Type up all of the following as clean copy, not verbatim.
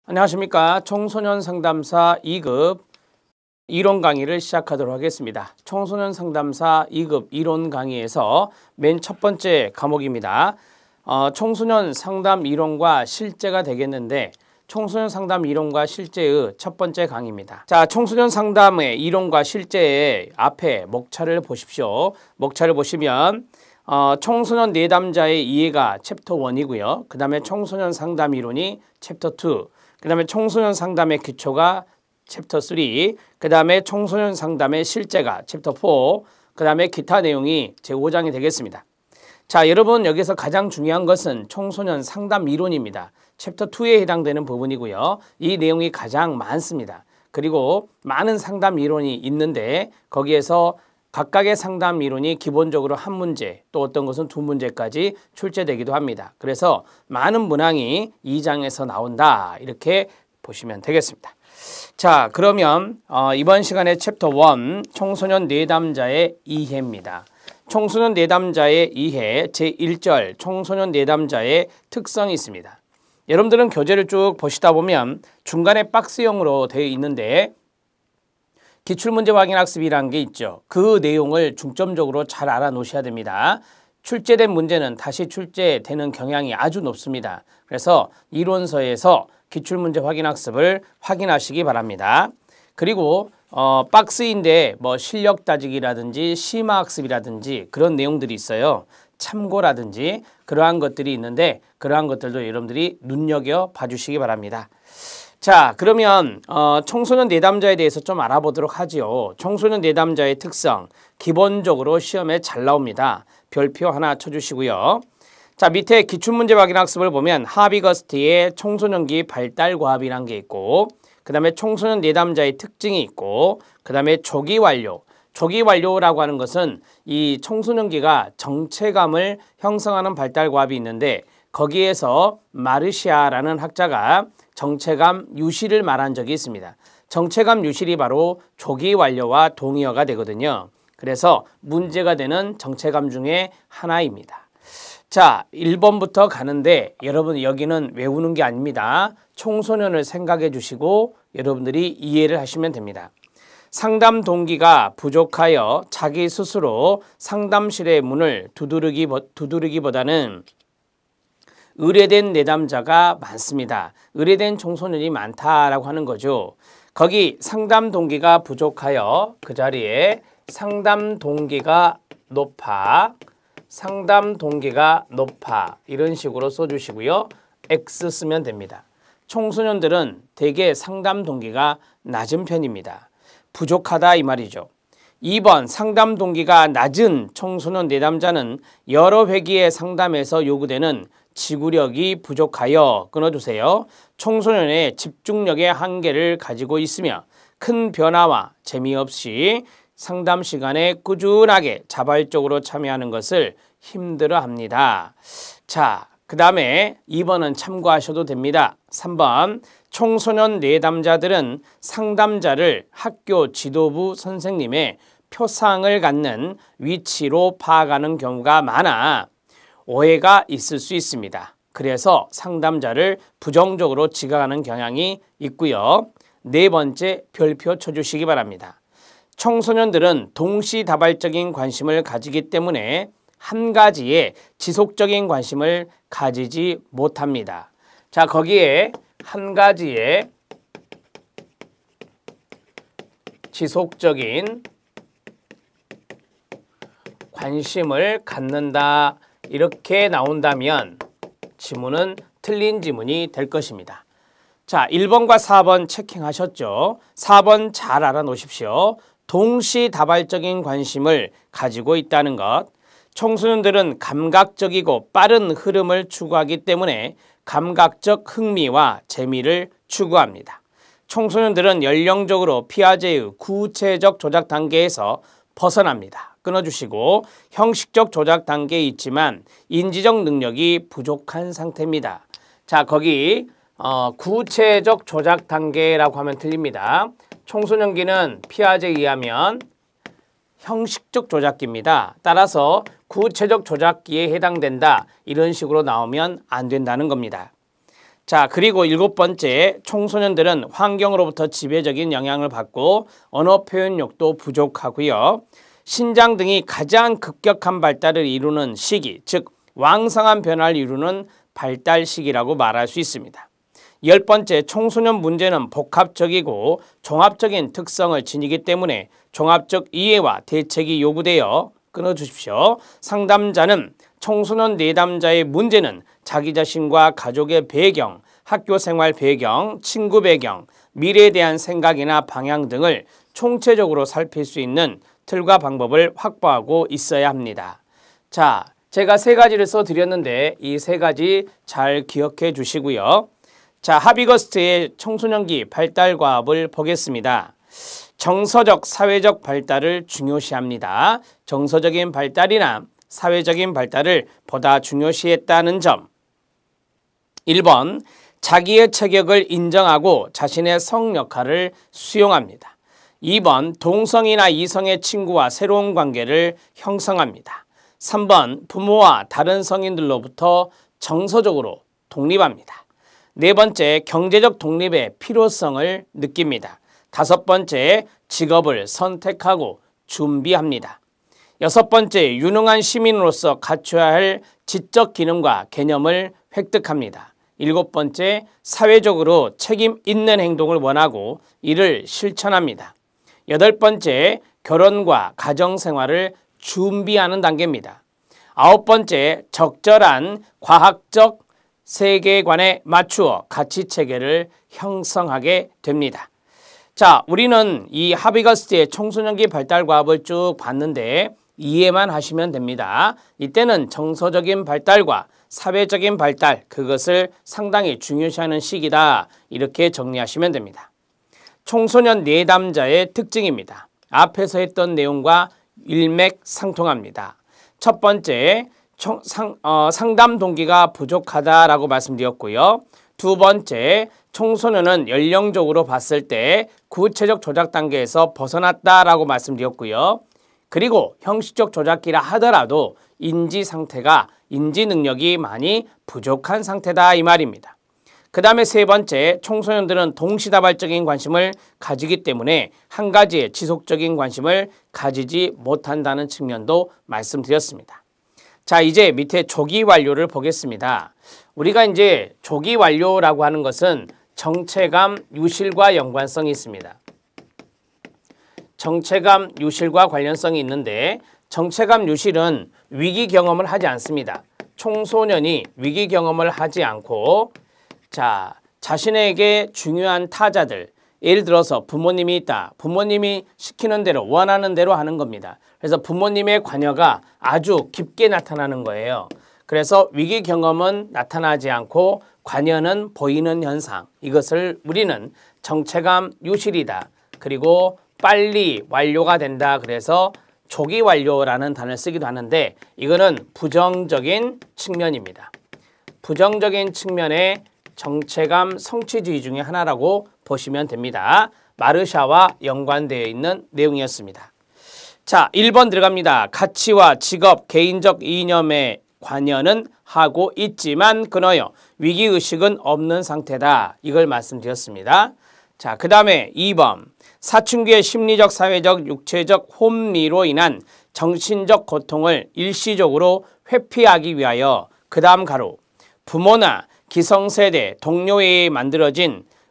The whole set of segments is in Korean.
안녕하십니까. 청소년 상담사 2급 이론 강의를 시작하도록 하겠습니다. 청소년 상담사 2급 이론 강의에서 맨 첫 번째 과목입니다. 청소년 상담 이론과 실제가 되겠는데 청소년 상담 이론과 실제의 첫 번째 강의입니다. 자, 청소년 상담의 이론과 실제의 앞에 목차를 보십시오. 목차를 보시면 청소년 내담자의 이해가 챕터 1이고요. 그 다음에 청소년 상담 이론이 챕터 2, 그 다음에 청소년 상담의 기초가 챕터 3, 그 다음에 청소년 상담의 실제가 챕터 4, 그 다음에 기타 내용이 제5장이 되겠습니다. 자, 여러분 여기서 가장 중요한 것은 청소년 상담 이론입니다. 챕터 2에 해당되는 부분이고요. 이 내용이 가장 많습니다. 그리고 많은 상담 이론이 있는데 거기에서 각각의 상담 이론이 기본적으로 한 문제, 또 어떤 것은 두 문제까지 출제되기도 합니다. 그래서 많은 문항이 이 장에서 나온다, 이렇게 보시면 되겠습니다. 자, 그러면 이번 시간에 챕터 1 청소년 내담자의 이해입니다. 청소년 내담자의 이해 제1절 청소년 내담자의 특성이 있습니다. 여러분들은 교재를 쭉 보시다 보면 중간에 박스형으로 되어 있는데 기출문제 확인 학습이라는 게 있죠. 그 내용을 중점적으로 잘 알아놓으셔야 됩니다. 출제된 문제는 다시 출제되는 경향이 아주 높습니다. 그래서 이론서에서 기출문제 확인 학습을 확인하시기 바랍니다. 그리고 박스인데 뭐 실력 따지기라든지 심화학습이라든지 그런 내용들이 있어요. 참고라든지 그러한 것들이 있는데 그러한 것들도 여러분들이 눈여겨 봐주시기 바랍니다. 자, 그러면 청소년 내담자에 대해서 좀 알아보도록 하지요. 청소년 내담자의 특성 기본적으로 시험에 잘 나옵니다. 별표 하나 쳐주시고요. 자, 밑에 기출문제 확인 학습을 보면 하비거스트의 청소년기 발달 과업이라는 게 있고, 그 다음에 청소년 내담자의 특징이 있고, 그 다음에 조기 완료. 조기 완료라고 하는 것은 이 청소년기가 정체감을 형성하는 발달 과업이 있는데 거기에서 마르시아라는 학자가 정체감 유실을 말한 적이 있습니다. 정체감 유실이 바로 조기 완료와 동의어가 되거든요. 그래서 문제가 되는 정체감 중에 하나입니다. 자, 1번부터 가는데 여러분 여기는 외우는 게 아닙니다. 청소년을 생각해 주시고 여러분들이 이해를 하시면 됩니다. 상담 동기가 부족하여 자기 스스로 상담실의 문을 두드리기보다는 의뢰된 내담자가 많습니다. 의뢰된 청소년이 많다라고 하는 거죠. 거기 상담 동기가 부족하여 그 자리에 상담 동기가 높아 이런 식으로 써주시고요. X 쓰면 됩니다. 청소년들은 대개 상담 동기가 낮은 편입니다. 부족하다 이 말이죠. 2번 상담 동기가 낮은 청소년 내담자는 여러 회기의 상담에서 요구되는 지구력이 부족하여 끊어주세요. 청소년의 집중력의 한계를 가지고 있으며 큰 변화와 재미없이 상담 시간에 꾸준하게 자발적으로 참여하는 것을 힘들어합니다. 자, 그 다음에 2번은 참고하셔도 됩니다. 3번 청소년 내담자들은 상담자를 학교 지도부 선생님의 표상을 갖는 위치로 파악하는 경우가 많아 오해가 있을 수 있습니다. 그래서 상담자를 부정적으로 지각하는 경향이 있고요. 네 번째 별표 쳐주시기 바랍니다. 청소년들은 동시다발적인 관심을 가지기 때문에 한 가지에 지속적인 관심을 가지지 못합니다. 자, 거기에 한 가지에 지속적인 관심을 갖는다 이렇게 나온다면 지문은 틀린 지문이 될 것입니다. 자, 1번과 4번 체킹하셨죠? 4번 잘 알아놓으십시오. 동시다발적인 관심을 가지고 있다는 것. 청소년들은 감각적이고 빠른 흐름을 추구하기 때문에 감각적 흥미와 재미를 추구합니다. 청소년들은 연령적으로 피아제의 구체적 조작 단계에서 벗어납니다. 끊어주시고 형식적 조작 단계에 있지만 인지적 능력이 부족한 상태입니다. 자, 거기 구체적 조작 단계라고 하면 틀립니다. 청소년기는 피아제에 의하면 형식적 조작기입니다. 따라서 구체적 조작기에 해당된다 이런 식으로 나오면 안 된다는 겁니다. 자, 그리고 7번째, 청소년들은 환경으로부터 지배적인 영향을 받고 언어 표현력도 부족하고요. 신장 등이 가장 급격한 발달을 이루는 시기, 즉 왕성한 변화를 이루는 발달 시기라고 말할 수 있습니다. 10번째, 청소년 문제는 복합적이고 종합적인 특성을 지니기 때문에 종합적 이해와 대책이 요구되어 끊어주십시오. 상담자는 청소년 내담자의 문제는 자기 자신과 가족의 배경, 학교 생활 배경, 친구 배경, 미래에 대한 생각이나 방향 등을 총체적으로 살필 수 있는 틀과 방법을 확보하고 있어야 합니다. 자, 제가 3가지를 써드렸는데 이 3가지 잘 기억해 주시고요. 자, 하비거스트의 청소년기 발달 과업을 보겠습니다. 정서적, 사회적 발달을 중요시합니다. 정서적인 발달이나 사회적인 발달을 보다 중요시했다는 점. 1번, 자기의 체격을 인정하고 자신의 성 역할을 수용합니다. 2번, 동성이나 이성의 친구와 새로운 관계를 형성합니다. 3번, 부모와 다른 성인들로부터 정서적으로 독립합니다. 4번째, 경제적 독립의 필요성을 느낍니다. 5번째, 직업을 선택하고 준비합니다. 6번째, 유능한 시민으로서 갖춰야 할 지적 기능과 개념을 획득합니다. 7번째, 사회적으로 책임 있는 행동을 원하고 이를 실천합니다. 8번째, 결혼과 가정생활을 준비하는 단계입니다. 9번째, 적절한 과학적 세계관에 맞추어 가치체계를 형성하게 됩니다. 자, 우리는 이 하비거스트의 청소년기 발달 과업을 쭉 봤는데 이해만 하시면 됩니다. 이때는 정서적인 발달과 사회적인 발달, 그것을 상당히 중요시하는 시기다. 이렇게 정리하시면 됩니다. 청소년 내담자의 특징입니다. 앞에서 했던 내용과 일맥상통합니다. 첫 번째, 상담 동기가 부족하다라고 말씀드렸고요. 2번째, 청소년은 연령적으로 봤을 때 구체적 조작 단계에서 벗어났다라고 말씀드렸고요. 그리고 형식적 조작기라 하더라도 인지 상태가 인지 능력이 많이 부족한 상태다 이 말입니다. 그 다음에 3번째, 청소년들은 동시다발적인 관심을 가지기 때문에 한 가지에 지속적인 관심을 가지지 못한다는 측면도 말씀드렸습니다. 자, 이제 밑에 조기 완료를 보겠습니다. 우리가 이제 조기 완료라고 하는 것은 정체감 유실과 연관성이 있습니다. 정체감 유실과 관련성이 있는데 정체감 유실은 위기 경험을 하지 않습니다. 청소년이 위기 경험을 하지 않고 자신에게 중요한 타자들, 예를 들어서 부모님이 있다. 부모님이 시키는 대로 원하는 대로 하는 겁니다. 그래서 부모님의 관여가 아주 깊게 나타나는 거예요. 그래서 위기 경험은 나타나지 않고 관여는 보이는 현상. 이것을 우리는 정체감 유실이다. 그리고 빨리 완료가 된다. 그래서 조기 완료라는 단어를 쓰기도 하는데 이거는 부정적인 측면입니다. 부정적인 측면의 정체감 성취주의 중에 하나라고 보시면 됩니다. 마르샤와 연관되어 있는 내용이었습니다. 자, 1번 들어갑니다. 가치와 직업, 개인적 이념에 관여는 하고 있지만 끊어요. 위기의식은 없는 상태다. 이걸 말씀드렸습니다. 자, 그 다음에 2번. 사춘기의 심리적, 사회적, 육체적 혼미로 인한 정신적 고통을 일시적으로 회피하기 위하여 그 다음 가로 부모나 기성세대, 동료에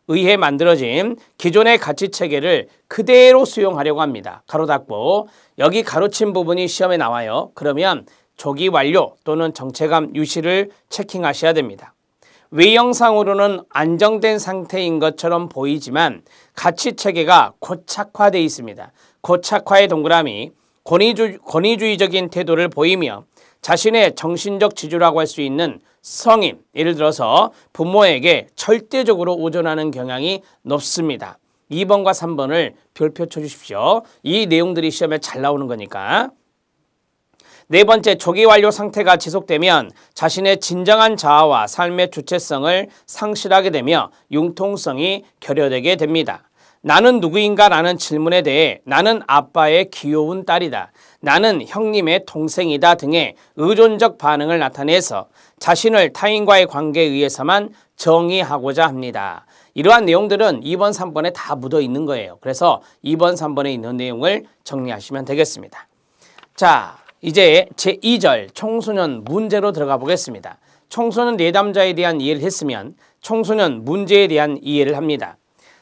의해 만들어진 기존의 가치체계를 그대로 수용하려고 합니다. 가로 닫고 여기 가로친 부분이 시험에 나와요. 그러면 조기 완료 또는 정체감 유실을 체킹하셔야 됩니다. 외형상으로는 안정된 상태인 것처럼 보이지만 가치체계가 고착화되어 있습니다. 고착화의 동그라미, 권위주의적인 태도를 보이며 자신의 정신적 지주라고 할 수 있는 성인, 예를 들어서 부모에게 절대적으로 의존하는 경향이 높습니다. 2번과 3번을 별표 쳐주십시오. 이 내용들이 시험에 잘 나오는 거니까. 4번째, 조기 완료 상태가 지속되면 자신의 진정한 자아와 삶의 주체성을 상실하게 되며 융통성이 결여되게 됩니다. 나는 누구인가 라는 질문에 대해 나는 아빠의 귀여운 딸이다, 나는 형님의 동생이다 등의 의존적 반응을 나타내서 자신을 타인과의 관계에 의해서만 정의하고자 합니다. 이러한 내용들은 2번, 3번에 다 묻어 있는 거예요. 그래서 2번, 3번에 있는 내용을 정리하시면 되겠습니다. 자, 이제 제2절 청소년 문제로 들어가 보겠습니다. 청소년 내담자에 대한 이해를 했으면 청소년 문제에 대한 이해를 합니다.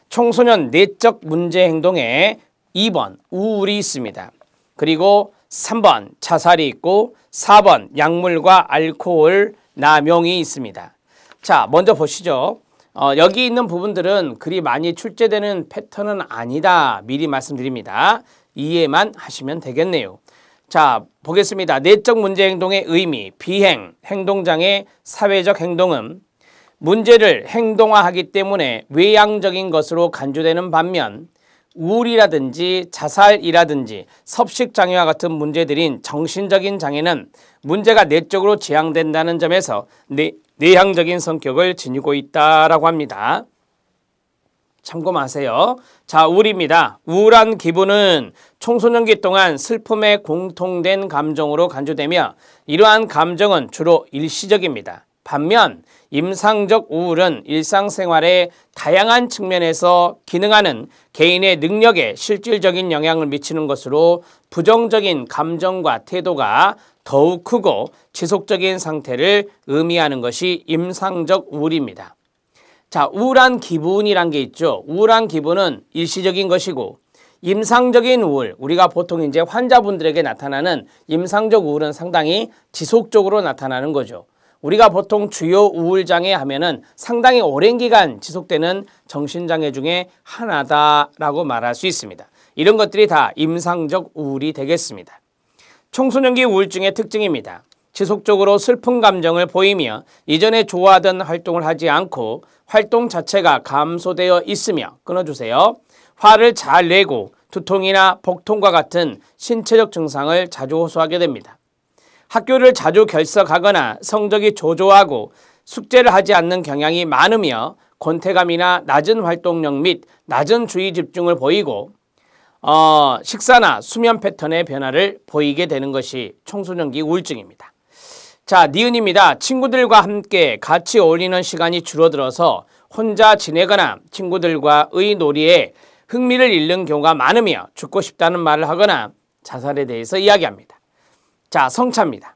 청소년 내적 문제 행동에 2번 우울이 있습니다. 그리고 3번 자살이 있고 4번 약물과 알코올 남용이 있습니다. 자, 먼저 보시죠. 여기 있는 부분들은 그리 많이 출제되는 패턴은 아니다. 미리 말씀드립니다. 이해만 하시면 되겠네요. 자, 보겠습니다. 내적 문제 행동의 의미, 비행, 행동장애, 사회적 행동은 문제를 행동화하기 때문에 외향적인 것으로 간주되는 반면 우울이라든지 자살이라든지 섭식장애와 같은 문제들인 정신적인 장애는 문제가 내적으로 지향된다는 점에서 내향적인 성격을 지니고 있다라고 합니다. 참고하세요. 자, 우울입니다. 우울한 기분은 청소년기 동안 슬픔에 공통된 감정으로 간주되며 이러한 감정은 주로 일시적입니다. 반면 임상적 우울은 일상생활의 다양한 측면에서 기능하는 개인의 능력에 실질적인 영향을 미치는 것으로 부정적인 감정과 태도가 더욱 크고 지속적인 상태를 의미하는 것이 임상적 우울입니다. 자, 우울한 기분이란 게 있죠. 우울한 기분은 일시적인 것이고 임상적인 우울, 우리가 보통 이제 환자분들에게 나타나는 임상적 우울은 상당히 지속적으로 나타나는 거죠. 우리가 보통 주요 우울장애 하면은 상당히 오랜 기간 지속되는 정신장애 중에 하나다라고 말할 수 있습니다. 이런 것들이 다 임상적 우울이 되겠습니다. 청소년기 우울증의 특징입니다. 지속적으로 슬픈 감정을 보이며 이전에 좋아하던 활동을 하지 않고 활동 자체가 감소되어 있으며, 끊어주세요. 화를 잘 내고 두통이나 복통과 같은 신체적 증상을 자주 호소하게 됩니다. 학교를 자주 결석하거나 성적이 저조하고 숙제를 하지 않는 경향이 많으며 권태감이나 낮은 활동력 및 낮은 주의 집중을 보이고 식사나 수면 패턴의 변화를 보이게 되는 것이 청소년기 우울증입니다. 자, 니은입니다. 친구들과 함께 같이 어울리는 시간이 줄어들어서 혼자 지내거나 친구들과의 놀이에 흥미를 잃는 경우가 많으며 죽고 싶다는 말을 하거나 자살에 대해서 이야기합니다. 자, 성차입니다.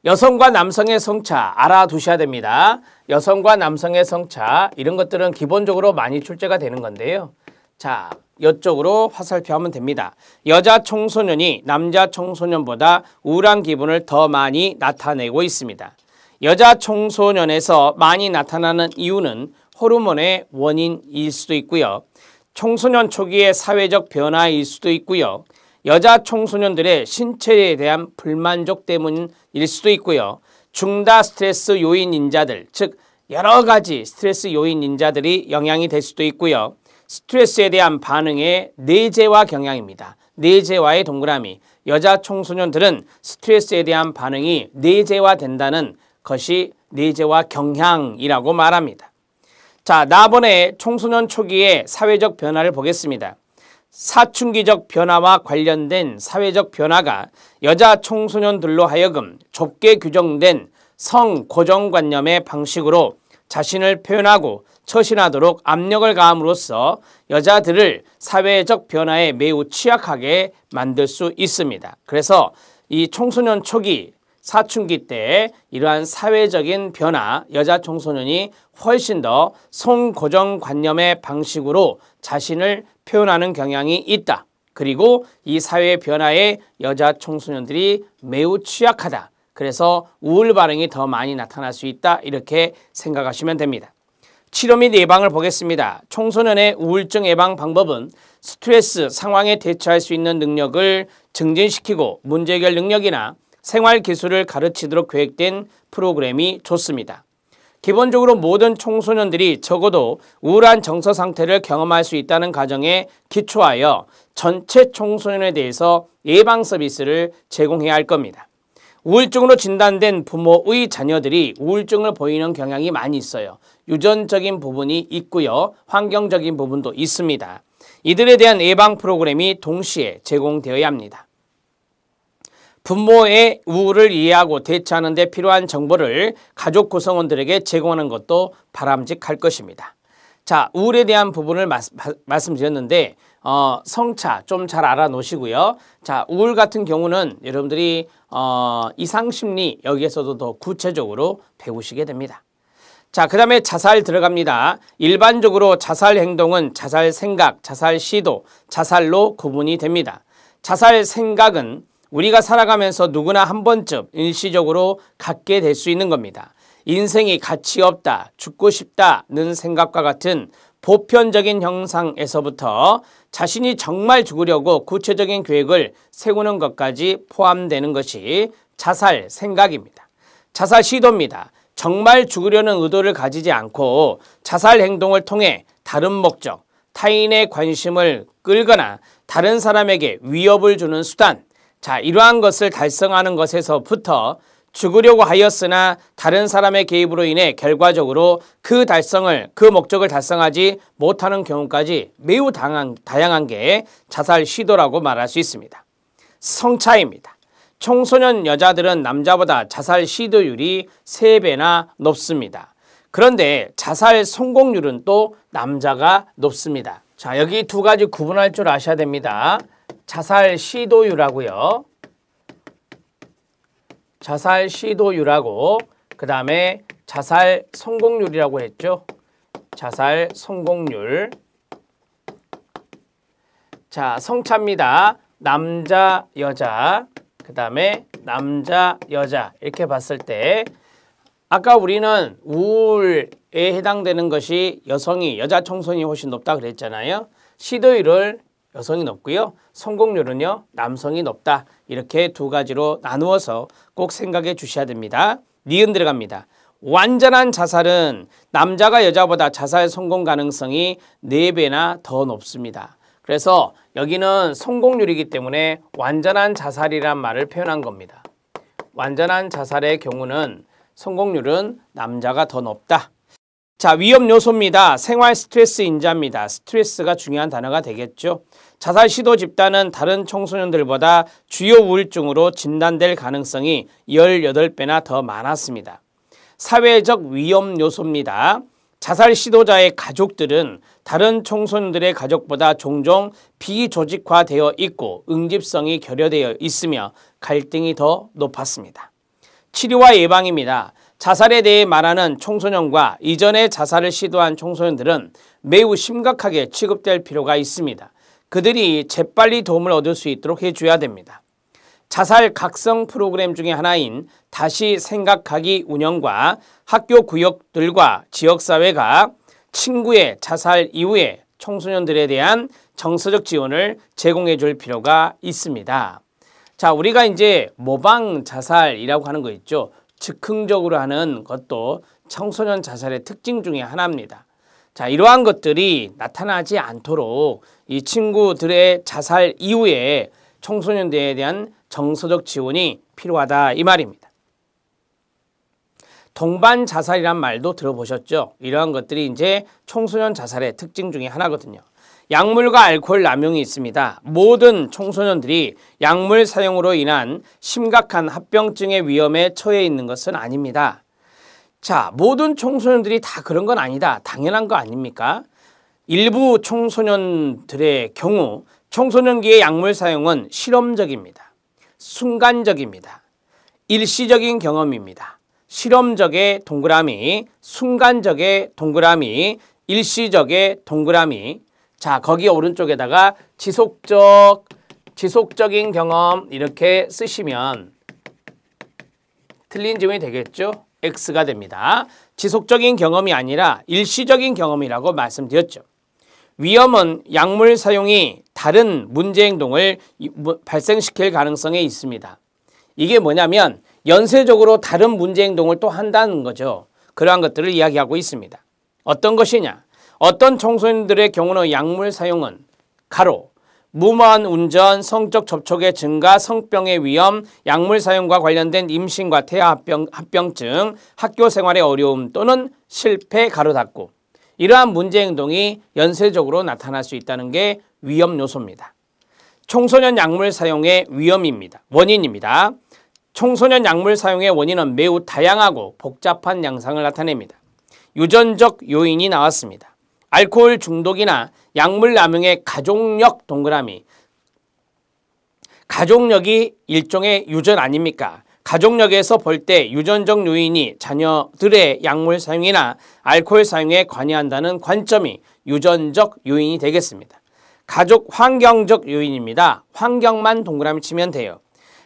여성과 남성의 성차 알아두셔야 됩니다. 여성과 남성의 성차, 이런 것들은 기본적으로 많이 출제가 되는 건데요. 자, 이쪽으로 화살표하면 됩니다. 여자 청소년이 남자 청소년보다 우울한 기분을 더 많이 나타내고 있습니다. 여자 청소년에서 많이 나타나는 이유는 호르몬의 원인일 수도 있고요. 청소년 초기의 사회적 변화일 수도 있고요. 여자 청소년들의 신체에 대한 불만족 때문일 수도 있고요. 중다 스트레스 요인 인자들, 즉 여러 가지 스트레스 요인 인자들이 영향이 될 수도 있고요. 스트레스에 대한 반응의 내재화 경향입니다. 내재화의 동그라미. 여자 청소년들은 스트레스에 대한 반응이 내재화된다는 것이 내재화 경향이라고 말합니다. 자, 나번에 청소년 초기의 사회적 변화를 보겠습니다. 사춘기적 변화와 관련된 사회적 변화가 여자 청소년들로 하여금 좁게 규정된 성 고정관념의 방식으로 자신을 표현하고 처신하도록 압력을 가함으로써 여자들을 사회적 변화에 매우 취약하게 만들 수 있습니다. 그래서 이 청소년 초기 사춘기 때 이러한 사회적인 변화, 여자 청소년이 훨씬 더 성고정관념의 방식으로 자신을 표현하는 경향이 있다. 그리고 이 사회 변화에 여자 청소년들이 매우 취약하다. 그래서 우울 반응이 더 많이 나타날 수 있다. 이렇게 생각하시면 됩니다. 치료 및 예방을 보겠습니다. 청소년의 우울증 예방 방법은 스트레스 상황에 대처할 수 있는 능력을 증진시키고 문제 해결 능력이나 생활 기술을 가르치도록 계획된 프로그램이 좋습니다. 기본적으로 모든 청소년들이 적어도 우울한 정서 상태를 경험할 수 있다는 가정에 기초하여 전체 청소년에 대해서 예방 서비스를 제공해야 할 겁니다. 우울증으로 진단된 부모의 자녀들이 우울증을 보이는 경향이 많이 있어요. 유전적인 부분이 있고요. 환경적인 부분도 있습니다. 이들에 대한 예방 프로그램이 동시에 제공되어야 합니다. 부모의 우울을 이해하고 대처하는 데 필요한 정보를 가족 구성원들에게 제공하는 것도 바람직할 것입니다. 자, 우울에 대한 부분을 말씀드렸는데 성차 좀 잘 알아놓으시고요. 자, 우울 같은 경우는 여러분들이 이상심리 여기에서도 더 구체적으로 배우시게 됩니다. 자, 그 다음에 자살 들어갑니다. 일반적으로 자살 행동은 자살 생각, 자살 시도, 자살로 구분이 됩니다. 자살 생각은 우리가 살아가면서 누구나 한 번쯤 일시적으로 갖게 될 수 있는 겁니다. 인생이 가치 없다, 죽고 싶다는 생각과 같은 보편적인 형상에서부터 자신이 정말 죽으려고 구체적인 계획을 세우는 것까지 포함되는 것이 자살 생각입니다. 자살 시도입니다. 정말 죽으려는 의도를 가지지 않고 자살 행동을 통해 다른 목적, 타인의 관심을 끌거나 다른 사람에게 위협을 주는 수단, 자, 이러한 것을 달성하는 것에서부터 죽으려고 하였으나 다른 사람의 개입으로 인해 결과적으로 그 목적을 달성하지 못하는 경우까지 매우 다양한 게 자살 시도라고 말할 수 있습니다. 성차입니다. 청소년 여자들은 남자보다 자살 시도율이 3배나 높습니다. 그런데 자살 성공률은 또 남자가 높습니다. 자, 여기 두 가지 구분할 줄 아셔야 됩니다. 자살 시도율하고요. 자살 시도율하고 그 다음에 자살 성공률이라고 했죠. 자살 성공률. 자, 성차입니다. 남자, 여자, 그 다음에 남자, 여자 이렇게 봤을 때 아까 우리는 우울에 해당되는 것이 여자 청소년이 훨씬 높다 그랬잖아요. 시도율을 여성이 높고요. 성공률은요, 남성이 높다. 이렇게 두 가지로 나누어서 꼭 생각해 주셔야 됩니다. 니은 들어갑니다. 완전한 자살은 남자가 여자보다 자살 성공 가능성이 4배나 더 높습니다. 그래서 여기는 성공률이기 때문에 완전한 자살이란 말을 표현한 겁니다. 완전한 자살의 경우는 성공률은 남자가 더 높다. 자, 위험 요소입니다. 생활 스트레스 인자입니다. 스트레스가 중요한 단어가 되겠죠. 자살 시도 집단은 다른 청소년들보다 주요 우울증으로 진단될 가능성이 18배나 더 많았습니다. 사회적 위험 요소입니다. 자살 시도자의 가족들은 다른 청소년들의 가족보다 종종 비조직화되어 있고 응집성이 결여되어 있으며 갈등이 더 높았습니다. 치료와 예방입니다. 자살에 대해 말하는 청소년과 이전에 자살을 시도한 청소년들은 매우 심각하게 취급될 필요가 있습니다. 그들이 재빨리 도움을 얻을 수 있도록 해줘야 됩니다. 자살 각성 프로그램 중에 하나인 다시 생각하기 운영과 학교 구역들과 지역사회가 친구의 자살 이후에 청소년들에 대한 정서적 지원을 제공해 줄 필요가 있습니다. 자, 우리가 이제 모방 자살이라고 하는 거 있죠. 즉흥적으로 하는 것도 청소년 자살의 특징 중에 하나입니다. 자, 이러한 것들이 나타나지 않도록 이 친구들의 자살 이후에 청소년들에 대한 정서적 지원이 필요하다 이 말입니다. 동반 자살이란 말도 들어보셨죠? 이러한 것들이 이제 청소년 자살의 특징 중에 하나거든요. 약물과 알코올 남용이 있습니다. 모든 청소년들이 약물 사용으로 인한 심각한 합병증의 위험에 처해 있는 것은 아닙니다. 자, 모든 청소년들이 다 그런 건 아니다. 당연한 거 아닙니까? 일부 청소년들의 경우 청소년기의 약물 사용은 실험적입니다. 순간적입니다. 일시적인 경험입니다. 실험적의 동그라미, 순간적의 동그라미, 일시적의 동그라미. 자, 거기 오른쪽에다가 지속적인 경험 이렇게 쓰시면 틀린 질문이 되겠죠? X가 됩니다. 지속적인 경험이 아니라 일시적인 경험이라고 말씀드렸죠. 위험은 약물 사용이 다른 문제 행동을 발생시킬 가능성이 있습니다. 이게 뭐냐면 연쇄적으로 다른 문제 행동을 또 한다는 거죠. 그러한 것들을 이야기하고 있습니다. 어떤 것이냐? 어떤 청소년들의 경우는 약물 사용은 가로 무모한 운전, 성적 접촉의 증가, 성병의 위험, 약물 사용과 관련된 임신과 태아 합병증, 학교 생활의 어려움 또는 실패 가로닫고 이러한 문제 행동이 연쇄적으로 나타날 수 있다는 게 위험 요소입니다. 청소년 약물 사용의 위험입니다. 원인입니다. 청소년 약물 사용의 원인은 매우 다양하고 복잡한 양상을 나타냅니다. 유전적 요인이 나왔습니다. 알코올 중독이나 약물 남용의 가족력 동그라미. 가족력이 일종의 유전 아닙니까? 가족력에서 볼 때 유전적 요인이 자녀들의 약물 사용이나 알코올 사용에 관여한다는 관점이 유전적 요인이 되겠습니다. 가족 환경적 요인입니다. 환경만 동그라미 치면 돼요.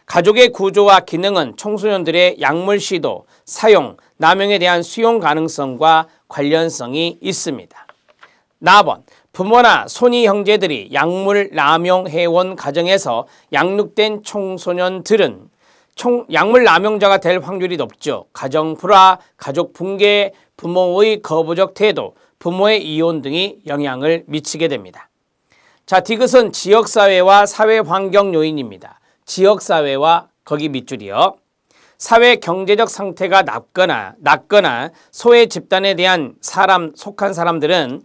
가족의 구조와 기능은 청소년들의 약물 시도, 사용, 남용에 대한 수용 가능성과 관련성이 있습니다. 4번, 부모나 손위 형제들이 약물 남용해온 가정에서 양육된 청소년들은 약물 남용자가 될 확률이 높죠. 가정 불화, 가족 붕괴, 부모의 거부적 태도, 부모의 이혼 등이 영향을 미치게 됩니다. 자, 디귿은 지역사회와 사회환경 요인입니다. 지역사회와 거기 밑줄이요. 사회 경제적 상태가 낮거나 소외 집단에 대한 속한 사람들은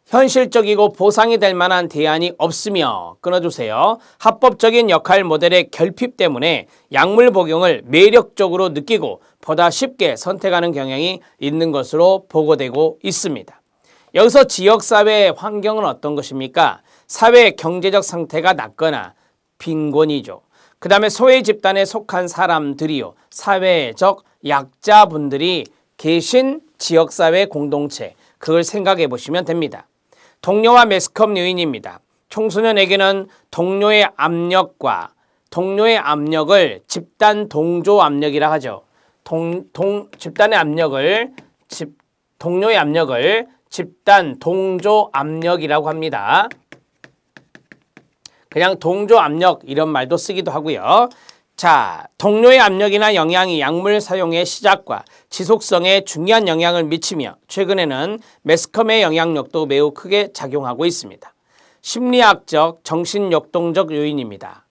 현실적이고 보상이 될 만한 대안이 없으며 끊어주세요. 합법적인 역할 모델의 결핍 때문에 약물 복용을 매력적으로 느끼고 보다 쉽게 선택하는 경향이 있는 것으로 보고되고 있습니다. 여기서 지역사회 환경은 어떤 것입니까? 사회 경제적 상태가 낮거나 빈곤이죠. 그 다음에 소외 집단에 속한 사람들이요. 사회적 약자분들이 계신 지역사회 공동체, 그걸 생각해 보시면 됩니다. 동료와 매스컴 요인입니다. 청소년에게는 동료의 압력을 집단 동조 압력이라 하죠. 동료의 압력을 집단 동조 압력이라고 합니다. 그냥 동조 압력 이런 말도 쓰기도 하고요. 자, 동료의 압력이나 영향이 약물 사용의 시작과 지속성에 중요한 영향을 미치며 최근에는 매스컴의 영향력도 매우 크게 작용하고 있습니다. 심리학적, 정신역동적 요인입니다.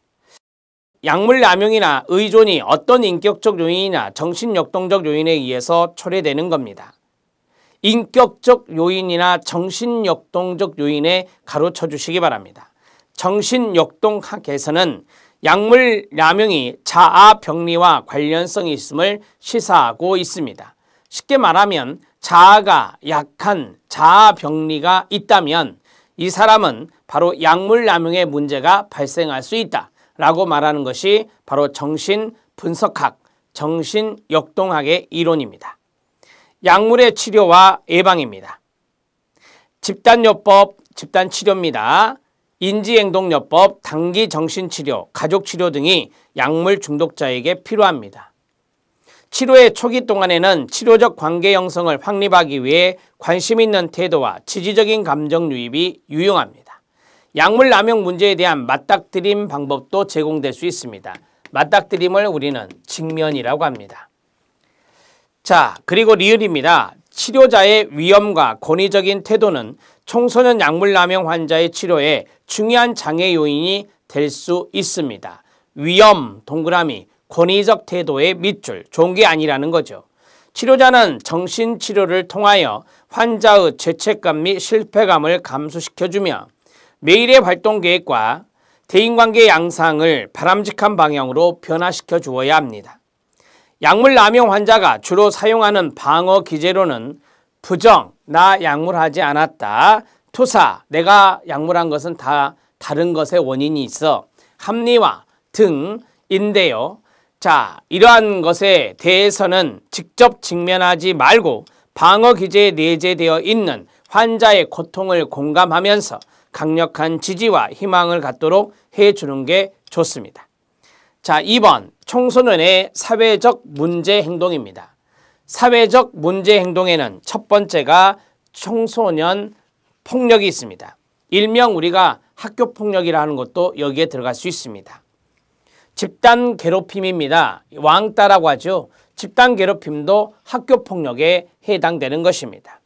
약물 남용이나 의존이 어떤 인격적 요인이나 정신역동적 요인에 의해서 초래되는 겁니다. 인격적 요인이나 정신역동적 요인에 가로쳐 주시기 바랍니다. 정신역동학에서는 약물 남용이 자아병리와 관련성이 있음을 시사하고 있습니다. 쉽게 말하면 자아가 약한 자아병리가 있다면 이 사람은 바로 약물 남용의 문제가 발생할 수 있다라고 말하는 것이 바로 정신분석학, 정신역동학의 이론입니다. 약물의 치료와 예방입니다. 집단요법, 집단치료입니다. 인지행동요법, 단기정신치료, 가족치료 등이 약물 중독자에게 필요합니다. 치료의 초기 동안에는 치료적 관계 형성을 확립하기 위해 관심 있는 태도와 지지적인 감정 유입이 유용합니다. 약물 남용 문제에 대한 맞닥뜨림 방법도 제공될 수 있습니다. 맞닥뜨림을 우리는 직면이라고 합니다. 자, 그리고 리을입니다. 치료자의 위험과 권위적인 태도는 청소년 약물 남용 환자의 치료에 중요한 장애 요인이 될 수 있습니다. 위험, 동그라미, 권위적 태도의 밑줄, 좋은 게 아니라는 거죠. 치료자는 정신치료를 통하여 환자의 죄책감 및 실패감을 감소시켜주며 매일의 활동 계획과 대인관계 양상을 바람직한 방향으로 변화시켜 주어야 합니다. 약물 남용 환자가 주로 사용하는 방어 기제로는 부정, 나 약물하지 않았다. 투사, 내가 약물한 것은 다 다른 것의 원인이 있어. 합리화 등인데요. 자, 이러한 것에 대해서는 직접 직면하지 말고 방어 기제에 내재되어 있는 환자의 고통을 공감하면서 강력한 지지와 희망을 갖도록 해주는 게 좋습니다. 자, 2번 청소년의 사회적 문제 행동입니다. 사회적 문제 행동에는 첫 번째가 청소년 폭력이 있습니다. 일명 우리가 학교 폭력이라 하는 것도 여기에 들어갈 수 있습니다. 집단 괴롭힘입니다. 왕따라고 하죠. 집단 괴롭힘도 학교 폭력에 해당되는 것입니다.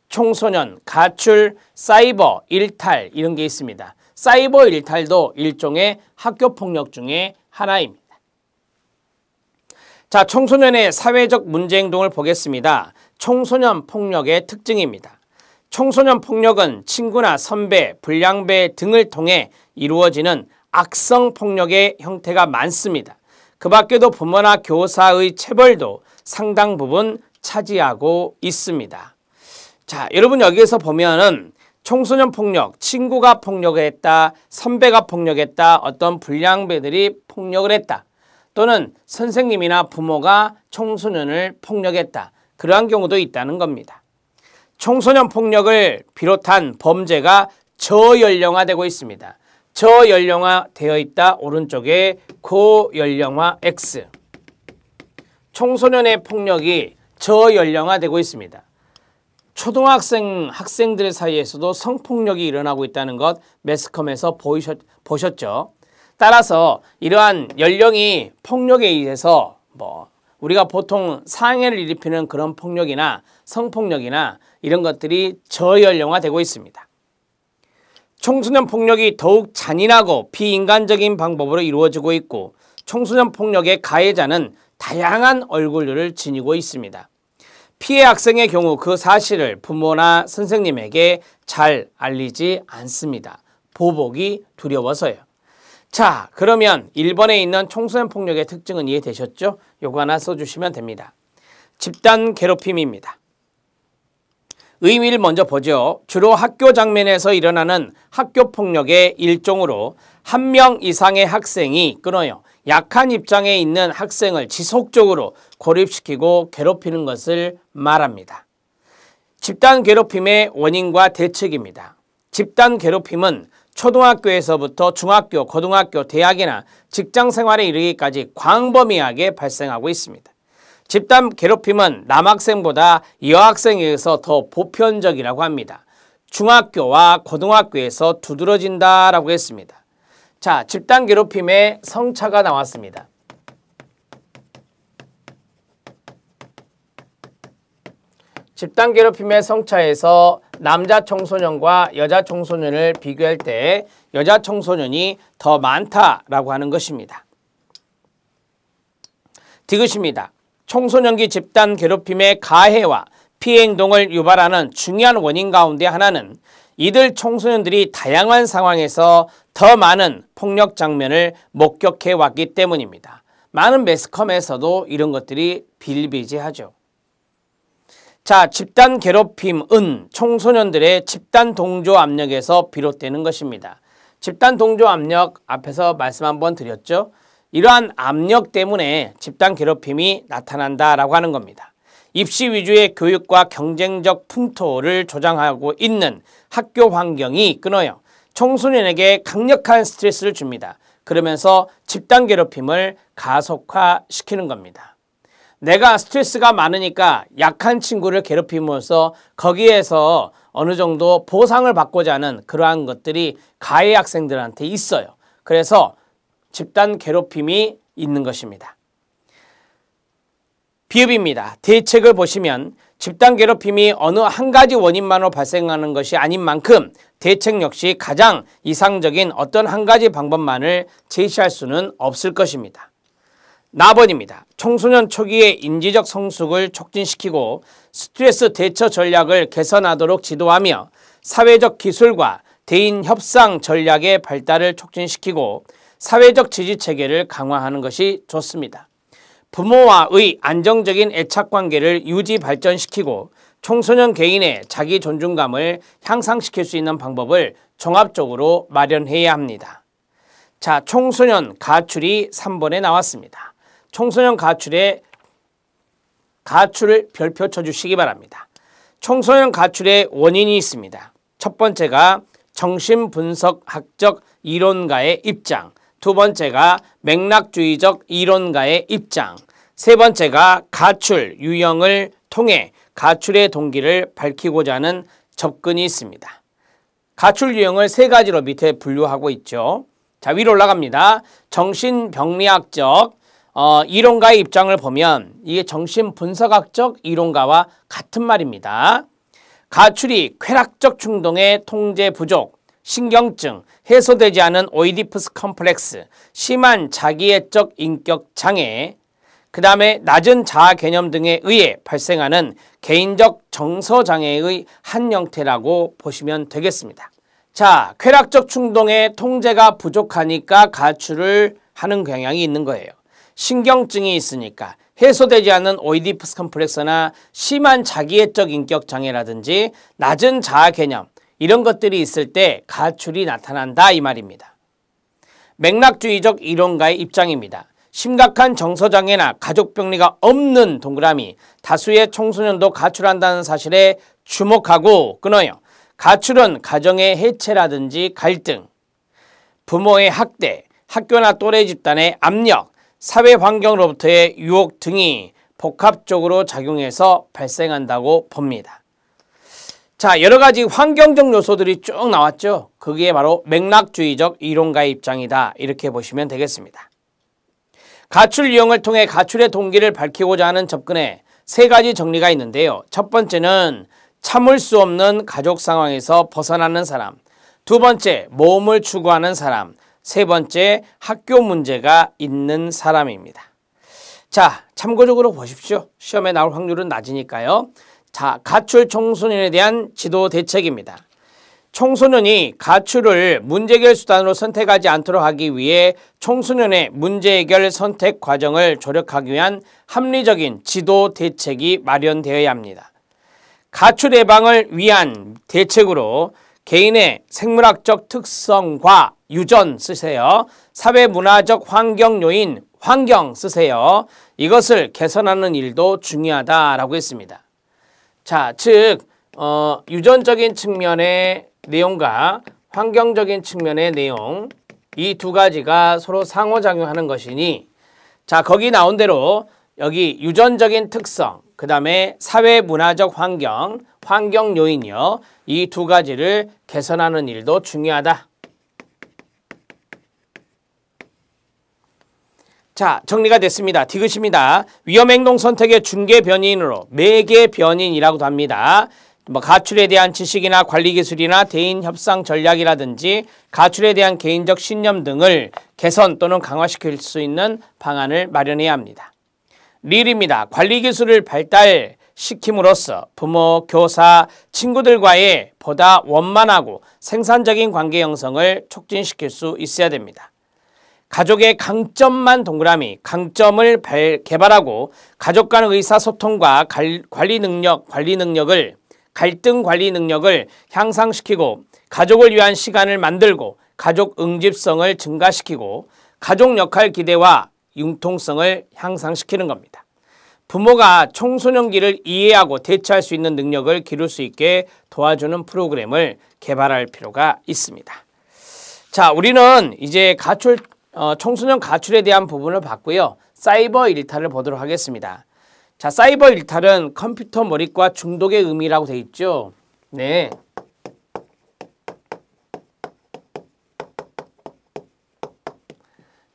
청소년, 가출, 사이버, 일탈 이런 게 있습니다. 사이버 일탈도 일종의 학교 폭력 중에 하나입니다. 자, 청소년의 사회적 문제 행동을 보겠습니다. 청소년 폭력의 특징입니다. 청소년 폭력은 친구나 선배, 불량배 등을 통해 이루어지는 악성 폭력의 형태가 많습니다. 그 밖에도 부모나 교사의 체벌도 상당 부분 차지하고 있습니다. 자, 여러분 여기에서 보면은 청소년 폭력, 친구가 폭력을 했다, 선배가 폭력했다, 어떤 불량배들이 폭력을 했다, 또는 선생님이나 부모가 청소년을 폭력했다. 그러한 경우도 있다는 겁니다. 청소년 폭력을 비롯한 범죄가 저연령화되고 있습니다. 저연령화되어 있다. 오른쪽에 고연령화 X. 청소년의 폭력이 저연령화되고 있습니다. 학생들 사이에서도 성폭력이 일어나고 있다는 것 매스컴에서 보셨죠? 따라서 이러한 연령이 폭력에 의해서 우리가 보통 상해를 일으키는 그런 폭력이나 성폭력이나 이런 것들이 저연령화되고 있습니다. 청소년 폭력이 더욱 잔인하고 비인간적인 방법으로 이루어지고 있고 청소년 폭력의 가해자는 다양한 얼굴들을 지니고 있습니다. 피해 학생의 경우 그 사실을 부모나 선생님에게 잘 알리지 않습니다. 보복이 두려워서요. 자, 그러면 1번에 있는 청소년 폭력의 특징은 이해되셨죠? 요거 하나 써주시면 됩니다. 집단 괴롭힘입니다. 의미를 먼저 보죠. 주로 학교 장면에서 일어나는 학교 폭력의 일종으로 한 명 이상의 학생이 끊어요. 약한 입장에 있는 학생을 지속적으로 고립시키고 괴롭히는 것을 말합니다. 집단 괴롭힘의 원인과 대책입니다. 집단 괴롭힘은 초등학교에서부터 중학교, 고등학교, 대학이나 직장 생활에 이르기까지 광범위하게 발생하고 있습니다. 집단 괴롭힘은 남학생보다 여학생에 의해서 더 보편적이라고 합니다. 중학교와 고등학교에서 두드러진다라고 했습니다. 자, 집단 괴롭힘의 성차가 나왔습니다. 집단 괴롭힘의 성차에서 남자 청소년과 여자 청소년을 비교할 때 여자 청소년이 더 많다라고 하는 것입니다. 디귿입니다. 청소년기 집단 괴롭힘의 가해와 피해 행동을 유발하는 중요한 원인 가운데 하나는 이들 청소년들이 다양한 상황에서 더 많은 폭력 장면을 목격해 왔기 때문입니다. 많은 매스컴에서도 이런 것들이 비일비재하죠. 자, 집단 괴롭힘은 청소년들의 집단 동조 압력에서 비롯되는 것입니다. 집단 동조 압력 앞에서 말씀 한번 드렸죠. 이러한 압력 때문에 집단 괴롭힘이 나타난다라고 하는 겁니다. 입시 위주의 교육과 경쟁적 풍토를 조장하고 있는 학교 환경이 끊어요. 청소년에게 강력한 스트레스를 줍니다. 그러면서 집단 괴롭힘을 가속화시키는 겁니다. 내가 스트레스가 많으니까 약한 친구를 괴롭힘으로써 거기에서 어느 정도 보상을 받고자 하는 그러한 것들이 가해 학생들한테 있어요. 그래서 집단 괴롭힘이 있는 것입니다. 비읍입니다. 대책을 보시면 집단 괴롭힘이 어느 한 가지 원인만으로 발생하는 것이 아닌 만큼 대책 역시 가장 이상적인 어떤 한 가지 방법만을 제시할 수는 없을 것입니다. 나번입니다. 청소년 초기의 인지적 성숙을 촉진시키고 스트레스 대처 전략을 개선하도록 지도하며 사회적 기술과 대인 협상 전략의 발달을 촉진시키고 사회적 지지 체계를 강화하는 것이 좋습니다. 부모와의 안정적인 애착관계를 유지 발전시키고 청소년 개인의 자기 존중감을 향상시킬 수 있는 방법을 종합적으로 마련해야 합니다. 자, 청소년 가출이 3번에 나왔습니다. 청소년 가출을 별표 쳐주시기 바랍니다. 청소년 가출의 원인이 있습니다. 첫 번째가 정신분석학적 이론가의 입장, 두 번째가 맥락주의적 이론가의 입장, 세 번째가 가출 유형을 통해 가출의 동기를 밝히고자 하는 접근이 있습니다. 가출 유형을 세 가지로 밑에 분류하고 있죠. 자, 위로 올라갑니다. 정신병리학적 이론가의 입장을 보면 이게 정신분석학적 이론가와 같은 말입니다. 가출이 쾌락적 충동의 통제 부족, 신경증, 해소되지 않은 오이디푸스 컴플렉스, 심한 자기애적 인격 장애, 그 다음에 낮은 자아 개념 등에 의해 발생하는 개인적 정서 장애의 한 형태라고 보시면 되겠습니다. 자, 쾌락적 충동의 통제가 부족하니까 가출을 하는 경향이 있는 거예요. 신경증이 있으니까 해소되지 않는 오이디푸스 컴플렉스나 심한 자기애적 인격 장애라든지 낮은 자아 개념 이런 것들이 있을 때 가출이 나타난다 이 말입니다. 맥락주의적 이론가의 입장입니다. 심각한 정서장애나 가족병리가 없는 동그라미 다수의 청소년도 가출한다는 사실에 주목하고 끊어요. 가출은 가정의 해체라든지 갈등, 부모의 학대, 학교나 또래 집단의 압력, 사회 환경으로부터의 유혹 등이 복합적으로 작용해서 발생한다고 봅니다. 자, 여러 가지 환경적 요소들이 쭉 나왔죠. 그게 바로 맥락주의적 이론가의 입장이다. 이렇게 보시면 되겠습니다. 가출 유형을 통해 가출의 동기를 밝히고자 하는 접근에 세 가지 정리가 있는데요. 첫 번째는 참을 수 없는 가족 상황에서 벗어나는 사람, 두 번째 모험을 추구하는 사람, 세 번째 학교 문제가 있는 사람입니다. 자, 참고적으로 보십시오. 시험에 나올 확률은 낮으니까요. 자, 가출 청소년에 대한 지도 대책입니다. 청소년이 가출을 문제 해결 수단으로 선택하지 않도록 하기 위해 청소년의 문제 해결 선택 과정을 조력하기 위한 합리적인 지도 대책이 마련되어야 합니다. 가출 예방을 위한 대책으로 개인의 생물학적 특성과 유전 쓰세요. 사회문화적 환경 요인 환경 쓰세요. 이것을 개선하는 일도 중요하다라고 했습니다. 자, 즉 유전적인 측면의 내용과 환경적인 측면의 내용 이 두 가지가 서로 상호작용하는 것이니 자, 거기 나온 대로 여기 유전적인 특성, 그 다음에 사회문화적 환경, 환경 요인이요. 이 두 가지를 개선하는 일도 중요하다. 자, 정리가 됐습니다. 디귿입니다. 위험행동 선택의 중개 변인으로 매개 변인이라고도 합니다. 가출에 대한 지식이나 관리 기술이나 대인 협상 전략이라든지 가출에 대한 개인적 신념 등을 개선 또는 강화시킬 수 있는 방안을 마련해야 합니다. 릴입니다. 관리 기술을 발달시킴으로써 부모, 교사, 친구들과의 보다 원만하고 생산적인 관계 형성을 촉진시킬 수 있어야 됩니다. 가족의 강점만 동그라미, 강점을 개발하고 가족 간 의사소통과 관리 능력을 갈등 관리 능력을 향상시키고 가족을 위한 시간을 만들고 가족 응집성을 증가시키고 가족 역할 기대와 융통성을 향상시키는 겁니다. 부모가 청소년기를 이해하고 대처할 수 있는 능력을 기를 수 있게 도와주는 프로그램을 개발할 필요가 있습니다. 자, 우리는 이제 청소년 가출에 대한 부분을 봤고요. 사이버 일탈을 보도록 하겠습니다. 자, 사이버 일탈은 컴퓨터 몰입과 중독의 의미라고 되어 있죠. 네.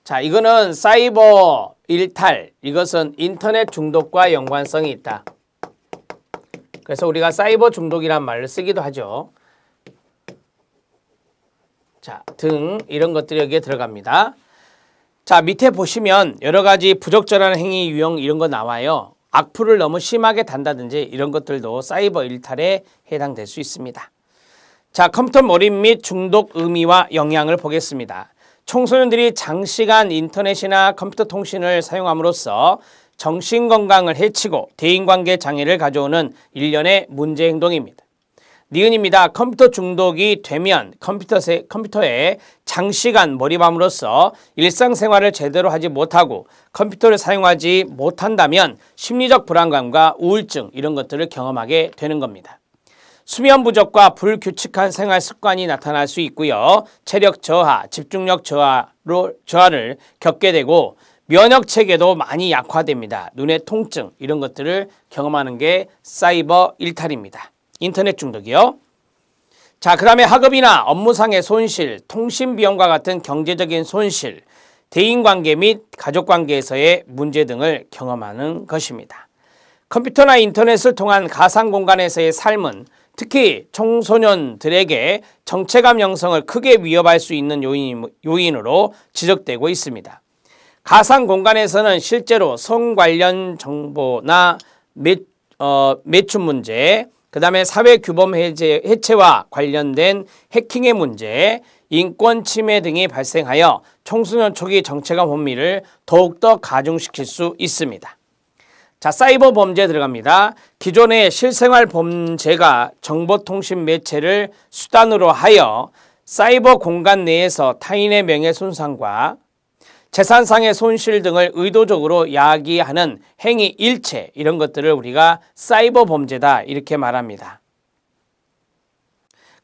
자, 이거는 사이버 일탈. 이것은 인터넷 중독과 연관성이 있다. 그래서 우리가 사이버 중독이란 말을 쓰기도 하죠. 자, 등 이런 것들이 여기에 들어갑니다. 자, 밑에 보시면 여러 가지 부적절한 행위 유형 이런 거 나와요. 악플을 너무 심하게 단다든지 이런 것들도 사이버 일탈에 해당될 수 있습니다. 자, 컴퓨터 몰입 및 중독 의미와 영향을 보겠습니다. 청소년들이 장시간 인터넷이나 컴퓨터 통신을 사용함으로써 정신건강을 해치고 대인관계 장애를 가져오는 일련의 문제 행동입니다. 니은입니다. 컴퓨터 중독이 되면 컴퓨터에 장시간 몰입함으로써 일상생활을 제대로 하지 못하고 컴퓨터를 사용하지 못한다면 심리적 불안감과 우울증 이런 것들을 경험하게 되는 겁니다. 수면 부족과 불규칙한 생활 습관이 나타날 수 있고요. 체력 저하, 집중력 저하를 겪게 되고 면역 체계도 많이 약화됩니다. 눈의 통증 이런 것들을 경험하는 게 사이버 일탈입니다. 인터넷 중독이요. 자, 그 다음에 학업이나 업무상의 손실, 통신 비용과 같은 경제적인 손실, 대인관계 및 가족관계에서의 문제 등을 경험하는 것입니다. 컴퓨터나 인터넷을 통한 가상 공간에서의 삶은 특히 청소년들에게 정체감 형성을 크게 위협할 수 있는 요인으로 지적되고 있습니다. 가상 공간에서는 실제로 성 관련 정보나 매춘 문제, 그 다음에 사회 규범 해체와 관련된 해킹의 문제, 인권 침해 등이 발생하여 청소년 초기 정체감 혼미를 더욱더 가중시킬 수 있습니다. 자, 사이버 범죄에 들어갑니다. 기존의 실생활 범죄가 정보통신 매체를 수단으로 하여 사이버 공간 내에서 타인의 명예손상과 재산상의 손실 등을 의도적으로 야기하는 행위 일체, 이런 것들을 우리가 사이버 범죄다 이렇게 말합니다.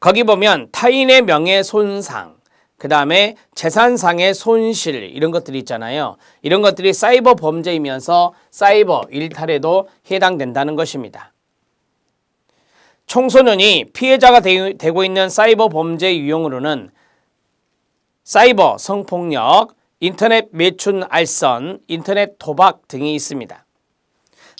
거기 보면 타인의 명예손상, 그 다음에 재산상의 손실, 이런 것들이 있잖아요. 이런 것들이 사이버 범죄이면서 사이버 일탈에도 해당된다는 것입니다. 청소년이 피해자가 되고 있는 사이버 범죄 유형으로는 사이버 성폭력, 인터넷 매춘 알선, 인터넷 도박 등이 있습니다.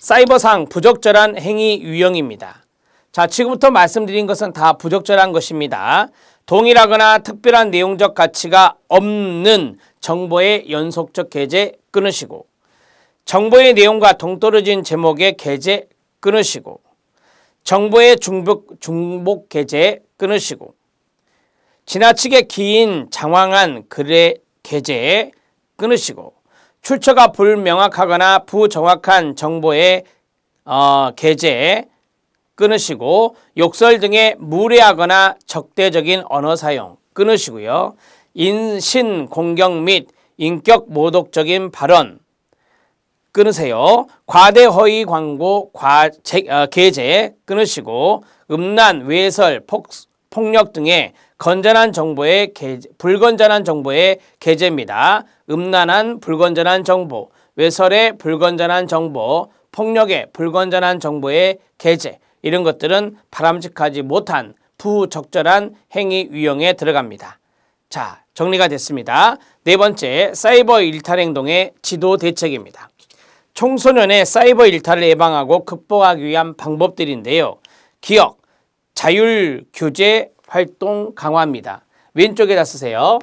사이버상 부적절한 행위 유형입니다. 자, 지금부터 말씀드린 것은 다 부적절한 것입니다. 동일하거나 특별한 내용적 가치가 없는 정보의 연속적 게재 끊으시고, 정보의 내용과 동떨어진 제목의 게재 끊으시고, 정보의 중복 게재 끊으시고, 지나치게 긴 장황한 글의 게재 끊으시고, 출처가 불명확하거나 부정확한 정보의 게재 끊으시고, 욕설 등의 무례하거나 적대적인 언어 사용 끊으시고요. 인신 공격 및 인격 모독적인 발언 끊으세요. 과대 허위 광고 게재 끊으시고, 음란, 외설, 폭력 등의 건전한 정보의 불건전한 정보의 게재입니다. 음란한 불건전한 정보, 외설의 불건전한 정보, 폭력의 불건전한 정보의 게재, 이런 것들은 바람직하지 못한 부적절한 행위 유형에 들어갑니다. 자, 정리가 됐습니다. 네 번째, 사이버 일탈 행동의 지도 대책입니다. 청소년의 사이버 일탈을 예방하고 극복하기 위한 방법들인데요. 기억, 자율 규제 활동 강화입니다. 왼쪽에다 쓰세요.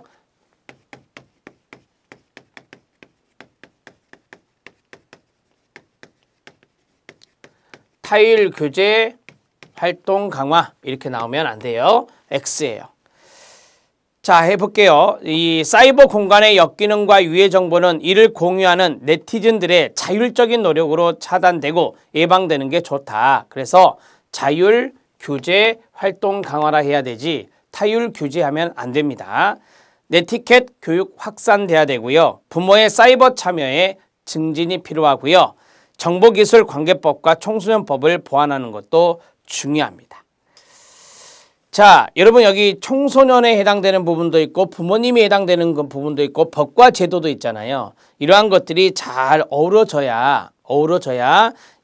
타율 규제 활동 강화, 이렇게 나오면 안 돼요. X예요. 자, 해볼게요. 이 사이버 공간의 역기능과 유해 정보는 이를 공유하는 네티즌들의 자율적인 노력으로 차단되고 예방되는 게 좋다. 그래서 자율 규제 활동 강화라 해야 되지 타율 규제하면 안 됩니다. 네티켓 교육 확산돼야 되고요. 부모의 사이버 참여에 증진이 필요하고요. 정보기술관계법과 청소년법을 보완하는 것도 중요합니다. 자, 여러분, 여기 청소년에 해당되는 부분도 있고 부모님이 해당되는 부분도 있고 법과 제도도 있잖아요. 이러한 것들이 잘 어우러져야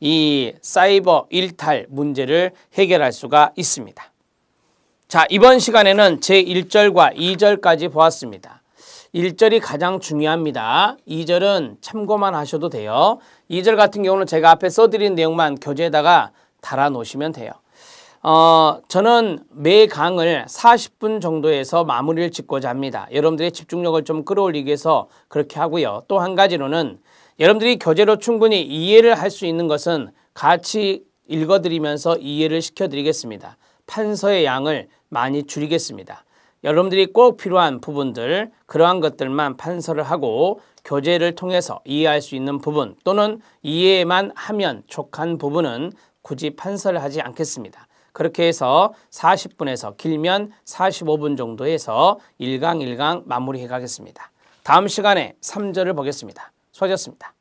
이 사이버 일탈 문제를 해결할 수가 있습니다. 자, 이번 시간에는 제1절과 2절까지 보았습니다. 1절이 가장 중요합니다. 2절은 참고만 하셔도 돼요. 2절 같은 경우는 제가 앞에 써드린 내용만 교재에다가 달아 놓으시면 돼요. 저는 매 강을 40분 정도에서 마무리를 짓고자 합니다. 여러분들의 집중력을 좀 끌어올리기 위해서 그렇게 하고요. 또 한 가지로는 여러분들이 교재로 충분히 이해를 할 수 있는 것은 같이 읽어드리면서 이해를 시켜드리겠습니다. 판서의 양을 많이 줄이겠습니다. 여러분들이 꼭 필요한 부분들, 그러한 것들만 판서를 하고 교재를 통해서 이해할 수 있는 부분 또는 이해만 하면 족한 부분은 굳이 판서를 하지 않겠습니다. 그렇게 해서 40분에서 길면 45분 정도 해서 1강 1강 마무리해 가겠습니다. 다음 시간에 3절을 보겠습니다. 수고하셨습니다.